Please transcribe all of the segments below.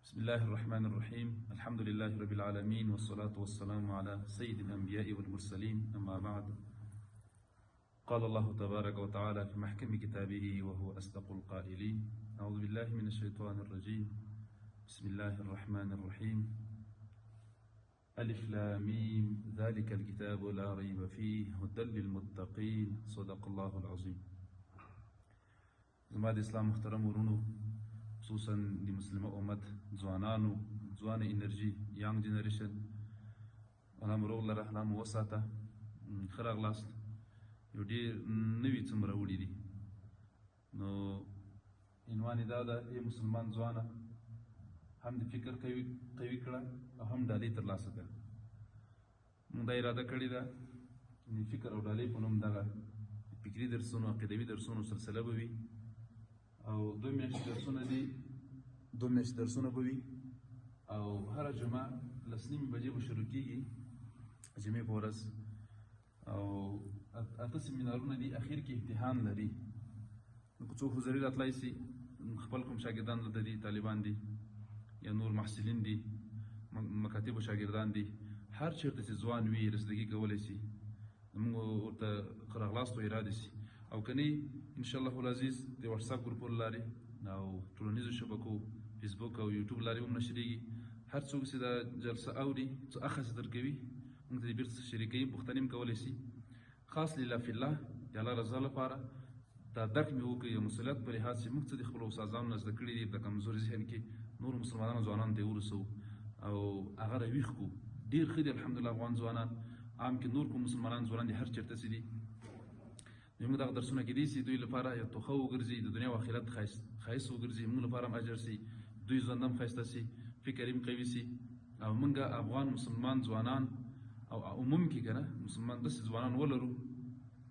بسم الله الرحمن الرحيم. الحمد لله رب العالمين، والصلاة والسلام على سيد الأنبياء والمرسلين، أما بعد. قال الله تبارك وتعالى في محكم كتابه وهو أصدق القائلين: أعوذ بالله من الشيطان الرجيم. بسم الله الرحمن الرحيم. ألف لام ميم ذلك الكتاب لا ريب فيه هدى للمتقين. صدق الله العظيم. زما د اسلام محترم ورونو، خصوصا د مسلمه امت ځوانانو، ځوان انرژي، یانګ جنریشن، الله مو روغ لره، الله مو وساته، ښه راغلاست. یو ډېر نوي څه مو راوړي دي. نو عنوان یې دا ده: ای مسلمان ځوانه، هم د فکر قوي کړه او هم ډالۍ ترلاسه کړه. موږ دا اراده کړې ده چې فکر او ډالۍ په نوم دغه فکري درسونو، عقیدوي درسونو سلسله به وي، او 2 میاشتې درسونه دي، 2 میاشتې درسونه به وي، او هره جمعه 10:30 بجې به شروع کېږي، جمعې په ورځ، او 8 سیمینارونه دي. اخر کې امتحان لري. نو که څوک حضوري راتلی سي، خپل کوم شاګردان دلته دي، طالبان دي یا نور محصلین دي، مکاتب و شاګردان دي، هر چېرته چې ځوان وي رسیدګي کولی سي، موږ ورته ښه راغلاست ویرا دي سي. او که نه، انشاءالله العزیز د واټساپ ګروپونو لارې او ټولنیزو شبکو، فیسبوک او یوټیوب لارې هم نشریږي. هر څوک چې دا جلسه اوري، څه اخذ درکوي، موږ ته یې بېرته شریکوي، پوښتنې هم کولی سي. خاص لله فی الله، د الله رضا لپاره دا درک مې وکړي، یو مسؤلیت په لحاظ چې موږ څه د خپلو استادانو نه زده کړي دي، د کمزوري ذهن کې نورو مسلمانانو ځوانانو ته یې ورسوو او هغه راویښ کړو. ډېر ښه دي الحمدلله افغان ځوانان، عام کې نور کوم مسلمانان ځوانان دي، هر چېرته چې دي. موږ دغه درسونه کېدای سي دوی لپاره یو توښه وګرځي، د دنیا او آخرت ښایست وګرځي، موږ لپاره هم اجر سي، دوی ژوند هم ښایسته سي، فکر هم قوي سي. او موږ افغان مسلمان ځوانان او عموم کې که نه مسلمان داسې ځوانان ولرو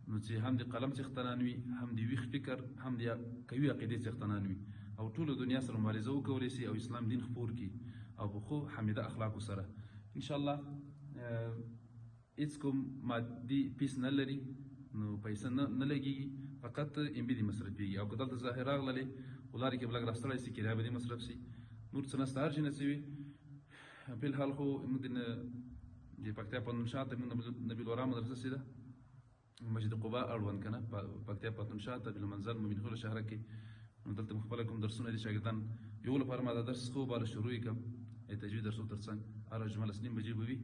نو چې هم د قلم څښتنان وي، هم د ویښ فکر، هم د قوي عقیدې څښتنان وي، او ټولو دنیا سره مبارزه وکولی سي او اسلام دین خپور کړي، او په ښو حمیده اخلاقو سره انشاءالله. هېڅ کوم مادي پیس نه لري، نو پیسه نه لګېږي، فقط MB دې مصرفېږي. او که دلته ظاهر راغللې، خو لارې کې به لږ راستړی سي، کرایه به دې مصرف سي، نور څه نسته، هر شي نه څه وي. فلحال خو موږ د پکتیا پوهنتون شاته موږ نبیل الورا مدرسه سي ده، مسجد قبا اړوند که نه، پکتیا پوهنتون شاته بالمنزل مومن خیل شهره کې. نو دلته مو خپله کوم درسونه دي، شاګردان یو لپاره ما دا درس خو باله شروع یې کړم، تجوید درسو تر څنګ هره جمعه 10:30 بجې به وي.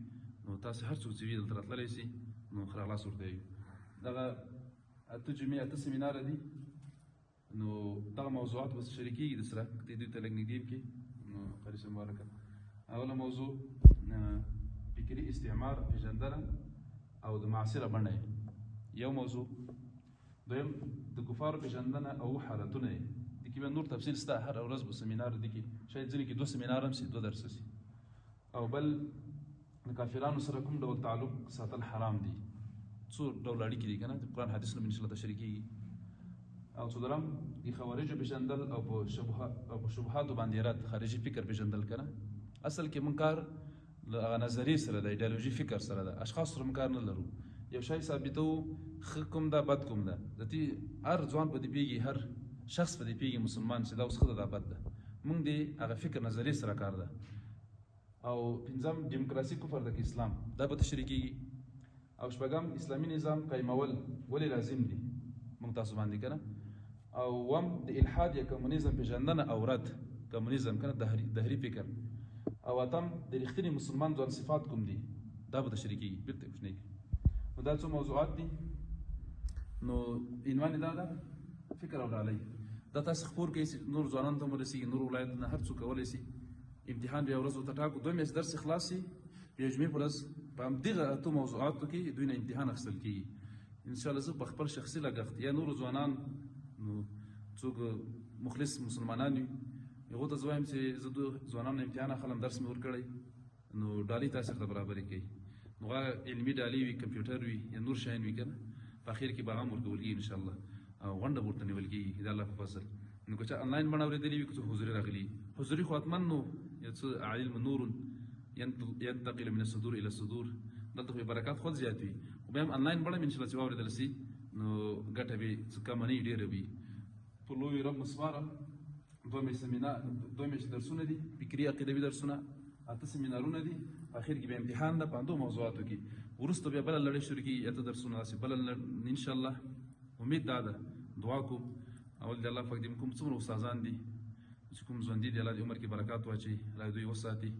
نو تاسې هر څوک چې وي دلته راتللی سي، نو ښه راغلاست ورته وي. دغه 8 جمعې 8 سیمیناره دي، نو دغه موضوعات به شریکېږي د سره، که دوی ته لږ نږدې کړي. نو قاري صاحب مبارکه. اوله موضوع فکري استعمار پېژندنه او د معاصره بڼه یې یو موضوع. دویم د کفارو پېژندنه او حالتونه یې، دې کې به نور تفصیل شته، هر ورځ به سیمینار دي کې، شاید ځینې کې 2 سیمینار هم سي، 2 درسه سي. او بل د کافرانو سره کوم ډول تعلق ساتل حرام دي، څو ډول اړیکې دي که نه، د قرآن حدیث نه به انشاءالله تشریح کېږي. او څلورم د خوارجو پېژندل او په شبهاتو باندې رد، خارجي فکر پېژندل که نه. اصل کې موږ کار له هغه نظریې سره ده، ایډیالوژي فکر سره ده، اشخاص سره موږ کار نه لرو. یو شی ثابتوو، ښه کوم ده، بد کوم ده، د دې هر ځوان په دې پوهېږي، هر شخص په دې پوهېږي، مسلمان چې دا اوس ښه ده دا بد ده. موږ د هغه فکر نظریې سره کار ده. او پنځم ډیموکراسي کفر ده که اسلام، دا به تشریح کېږي. او شپږم اسلامي نظام قایمول ولې لازم دي موږ تاسو باندې که نه. او اووم د الحاد یا کمونیزم پېژندنه او رد، کمونیزم که نه دهري فکر. او اتم د رښتیني مسلمان ځوان صفات کوم دي، دا به تشریح کېږي. بېرته کوچنی. نو دا څو موضوعات دي. نو عنوان یې دا ده: فکر او ډالۍ. دا تاسې خپور کوئ چې نور ځوانانو ته هم ورسېږي، نور ولایتونه هر څوک کولی سي. امتحان بیا ورځ ورته ټاکو، 2 میاشتې درس خلاص سي، بیا جمعې په ورځ په همدغه 8 موضوعاتو کې دوی نه امتحان اخیستل کېږي. انشاءالله زه په خپل شخصي لګښت یا نورو ځوانان، نو څوک مخلص مسلمانان وي، هغو ته زه وایم چې زه د ځوانانو امتحان اخلم، درس مې ورکړی، نو ډالۍ تاسې ورته برابرې کوي. نو هغه علمي ډالۍ وي، کمپیوټر وي یا نور شیان وي که نه، په اخر کې به هغه هم ورکول کېږي انشاءالله، او غونډه به ورته نیول کېږي د الله په فضل. نو که چا انلاین بڼه اورېدلي وي، که څه حضوري راغلي، حضوري خو حتما نو یو څه علم نور ينتقل من الصدور الى الصدور، دلته خو برکات خود زیات وي، خو بیا هم انلاین بڼه مې انشاءالله چې واورېدل سي، نو ګټه به څه کمه نه وي، ډېره وي. په لوی رب مسپاره، دوه میاشتې درسونه دي، فکري عقیدوي درسونه، 8 سیمینارونه دي، په اخر کې به امتحان ده په همدو موضوعاتو کې. وروسته بیا بله لړۍ شروع کېږي، 8 درسونه داسې بله انشاءالله. امید دا ده، دعا کوم اول د الله پاک دې کوم څومره استادان دي چې کوم ژوندي دي، الله دې عمر کې برکات واچوي، الله دوی وساتي.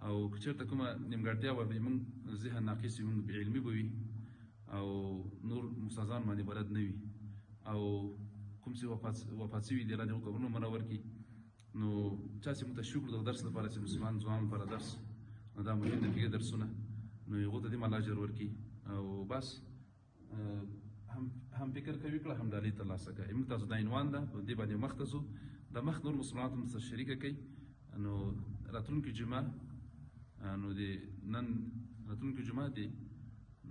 او که چېرته کومه نیمګړتیا وه موږ ذهن ناقص وي، موږ بې علمي به وي او نور استادان باندې بلد نه وي، او کوم چې وفات شوي دي الله دې قبرونه منور کړي. نو چا چې موږ ته شکر د درس لپاره چې مسلمان ځوانانو لپاره درس، نو دا مهم دي فقهي درسونه، نو هغو ته دې الله اجر ورکړي. او بس هم فکر کوي کړه هم ډالۍ ترلاسه کړه. موږ تاسو دا عنوان ده، په دې باندې مخ ته ځو، د مخ نور مسلمانانو ته سره شریکه کوي. نو راتلونکي جمعه، نو د نن راتلونکي جمعه دی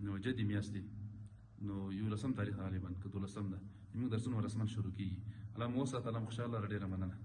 نو جدي میاشت دی، نو 11 تاریخ غالبا که 12 ده، موږ درسونه رسما شروع کیږي. الله مو وساتله، الله مو خوشاله، ډېره مننه.